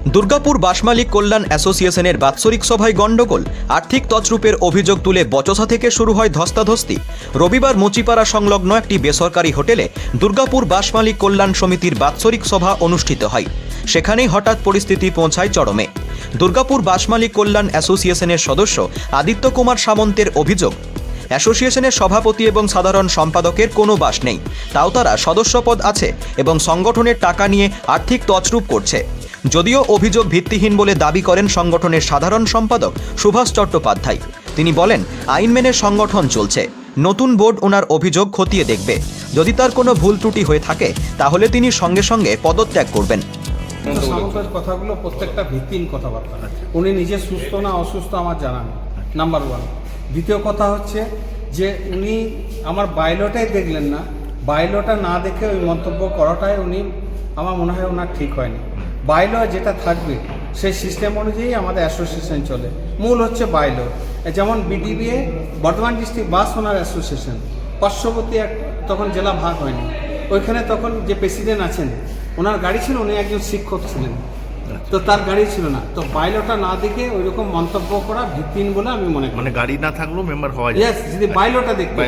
দুর্গাপুর বাসমালিক কল্যাণ অ্যাসোসিয়েশনের বাৎসরিক সভায় গণ্ডগোল, আর্থিক তছরূপের অভিযোগ তুলে বচসা থেকে শুরু হয় ধস্তাধস্তি। রবিবার মুচিপাড়া সংলগ্ন একটি বেসরকারি হোটেলে দুর্গাপুর বাসমালিক কল্যাণ সমিতির বাৎসরিক সভা অনুষ্ঠিত হয়। সেখানেই হঠাৎ পরিস্থিতি পৌঁছায় চরমে। দুর্গাপুর বাসমালিক কল্যাণ অ্যাসোসিয়েশনের সদস্য আদিত্য কুমার সামন্তের অভিযোগ, অ্যাসোসিয়েশনের সভাপতি এবং সাধারণ সম্পাদকের কোনো বাস নেই, তাও তারা সদস্যপদ আছে এবং সংগঠনের টাকা নিয়ে আর্থিক তছরূপ করছে। যদিও অভিযোগ ভিত্তিহীন বলে দাবি করেন সংগঠনের সাধারণ সম্পাদক সুভাষ চট্টোপাধ্যায়। তিনি বলেন, আইন মেনে সংগঠন চলছে, নতুন বোর্ড ওনার অভিযোগ খতিয়ে দেখবে। যদি তার কোনো ভুল ত্রুটি হয়ে থাকে তাহলে তিনি সঙ্গে সঙ্গে পদত্যাগ করবেন। সামন্তের কথাগুলো প্রত্যেকটা ভিত্তিহীন কথাবার্তা। উনি নিজে সুস্থ না অসুস্থ আমার জানা নেই, নাম্বার ওয়ান। দ্বিতীয় কথা হচ্ছে যে উনি আমার বায়োলটাই দেখলেন না, বায়োলটা না দেখে ওই মন্তব্য করাটাই উনি আমার মনে হয় ওনার ঠিক হয়নি। বায়োলো যেটা থাকবে সেই সিস্টেম অনুযায়ী আমাদের অ্যাসোসিয়েশন চলে। মূল হচ্ছে বায়োলো, যেমন বিডিবিএ বর্ধমান ডিস্ট্রিক্ট বাস ওনার অ্যাসোসিয়েশন, পার্শ্ববর্তী তখন জেলা ভাগ হয়নি, ওইখানে তখন যে প্রেসিডেন্ট আছেন ওনার গাড়ি ছিল, উনি একজন শিক্ষক ছিলেন, তো তার গাড়ি ছিল না। তো বাইলোটা না দেখে ওই রকম মন্তব্য করা ভিত্তিহীন বলে আমি মনে করি। মানে গাড়ি না থাকলেও মেম্বার হওয়া যায়। ইয়েস, যদি বাইলোটা দেখতে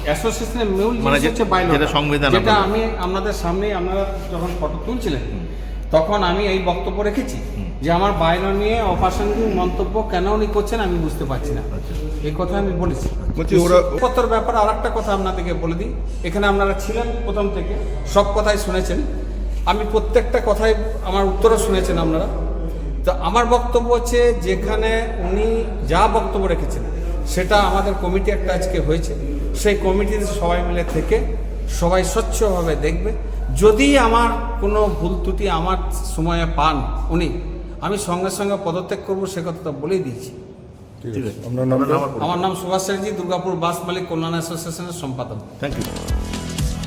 অ্যাসোসিয়েশনের মূল জিনিস হচ্ছে বাইলো, যেটা আমি আপনাদের সামনে আপনারা যখন ফটো তুলছিলেন তখন আমি এই বক্তব্য রেখেছি যে আমার বাইলো নিয়ে অপ্রাসঙ্গিক মন্তব্য কেন উনি করছেন আমি বুঝতে পারছি না, এই কথা আমি বলেছি। পত্র ব্যাপারে আর একটা কথা আপনাদেরকে বলে দিই, এখানে আপনারা ছিলেন প্রথম থেকে, সব কথাই শুনেছেন, আমি প্রত্যেকটা কথাই আমার উত্তরও শুনেছেন আপনারা। তো আমার বক্তব্য হচ্ছে যেখানে উনি যা বক্তব্য রেখেছেন সেটা আমাদের কমিটি একটা আজকে হয়েছে, সেই কমিটিতে সবাই মিলে থেকে সবাই স্বচ্ছভাবে দেখবে। যদি আমার কোনো ভুল ত্রুটি আমার সময়ে পান উনি, আমি সঙ্গে সঙ্গে পদত্যাগ করবো, সে কথা বলেই দিয়েছি। আমার নাম সুভাষ চ্যাটার্জি, দুর্গাপুর বাস মালিক কল্যাণ অ্যাসোসিয়েশনের সম্পাদক। Thank you.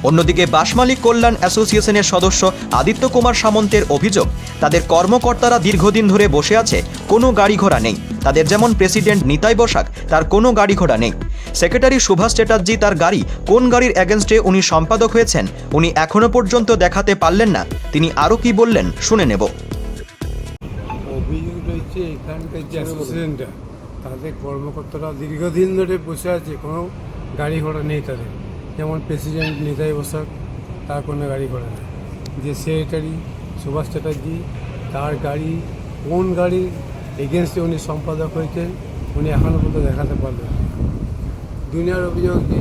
অন্যদিকে বাসমালিক কল্যাণ অ্যাসোসিয়েশনের সদস্য আদিত্য কুমার সামন্তের অভিযোগ, তাদের কর্মকর্তারা দীর্ঘদিন ধরে বসে আছে, কোনো গাড়ি ঘোড়া নেই। তাদের যেমন প্রেসিডেন্ট নিতাই বসাক, তার কোনো গাড়ি ঘোড়া নেই। সেক্রেটারি সুভাষ চ্যাটার্জি, তার গাড়ি, কোন গাড়ির এগেনস্টে উনি সম্পাদক হয়েছেন উনি এখনো পর্যন্ত দেখাতে পারলেন না। তিনি আরও কি বললেন শুনে নেব। অভিযোগ রয়েছে এখানকার যে অ্যাসোসিয়েশনটা, তাদের কর্মকর্তারা দীর্ঘদিন ধরে বসে আছে, কোনো গাড়ি ঘোড়া নেই তাদের। যেমন প্রেসিডেন্ট নিতাই বসাক, তার কোনো গাড়ি ঘোড়া নেই। যে সেক্রেটারি সুভাষ চ্যাটার্জি, তার গাড়ি, কোন গাড়ির এগেনস্টে উনি সম্পাদক হয়েছেন উনি এখনও পর্যন্ত দেখাতে পারলেন না। দুনিয়ার অভিযোগ যে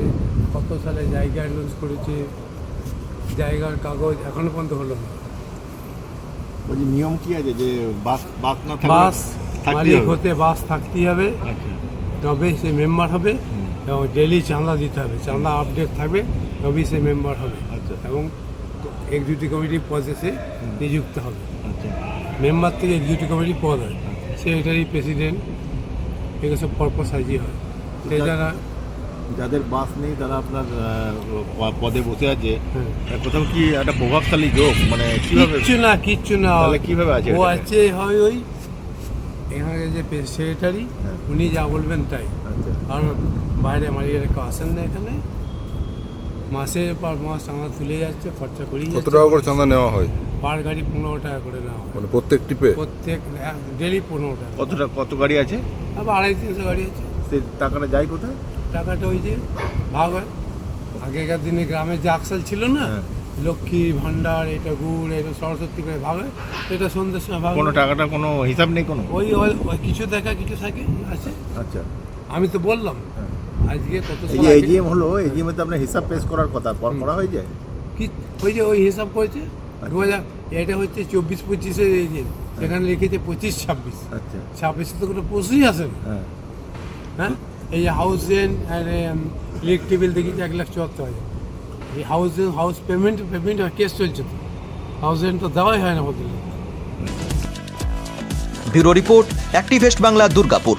কত সালে জায়গা অ্যাডভান্স করেছে, জায়গার কাগজ এখনও পর্যন্ত হলো না। বলছি নিয়ম কি আছে যে বাস না বাস মালিক হতে বাস থাকতেই হবে, তবে সে মেম্বার হবে, এবং ডেলি চাঁদা দিতে হবে, চাঁদা আপডেট থাকবে, তবেই সে মেম্বার হবে, এবং এক্সিকিউটিভ কমিটি পদে সে নিযুক্ত হবে। মেম্বার থেকে এক্সিকিউটিভ কমিটি পদ হয়, সেক্রেটারি, প্রেসিডেন্ট, এগুলো সব পরপর সাজিয়ে হয়। সেটা যাদের বাস নেই তারা আপনার পদে বসে আছে, কোথাও কি একটা প্রভাবশালী যোগ, মানে কিচ্ছু না তাহলে কিভাবে আছে? ও আছে হয় ওই এখানে যে সেক্রেটারি, উনি যা বলবেন তাই। আর বাইরে মালিকের কেউ আসেন না এখানে, মাসের পর মাস চাঁদা তুলে যাচ্ছে, খরচা করি। কত টাকা করে চাঁদা নেওয়া হয়? পার গাড়ি 15 টাকা করে নেওয়া হয়, মানে প্রত্যেক টিপে, প্রত্যেক ডেলি 15 টাকা। কত গাড়ি আছে? আবার 250-300 গাড়ি আছে। সেই টাকাটা যায় কোথায়? টাকাটা ওই যে ভাগ হয়। আগেকার দিনে গ্রামে যে আকসাল ছিল না, লক্ষ্মী ভান্ডার, এটা গুড়, এটা সরস্বতী করে ভাগ হয়, এটা সন্ধ্যের সময় ভাগ। কোনো টাকাটা কোনো হিসাব নেই কোনো? ওই কিছু দেখা কিছু থাকে আছে। আচ্ছা, আমি তো বললাম আজকে কত এজিএম হলো, এজিএমে তো আপনার হিসাব পেশ করার কথা, করা হয়ে যায় কি? ওই যে ওই হিসাব করেছে 2000, এটা হচ্ছে 24-25-এর এজিএম, সেখানে লিখেছে 25-26। আচ্ছা, 26 তো কোনো প্রশ্নই আসে না। হ্যাঁ, এই যে হাউস রেন্ট আর ইলেকট্রিক বিল দেখেছি 1,74,000। এই হাউস পেমেন্ট কেস চলছে, তো হাউস রেন্ট তো দেওয়াই হয় না বলতে। Bureau report, activist Bangla, Durgapur.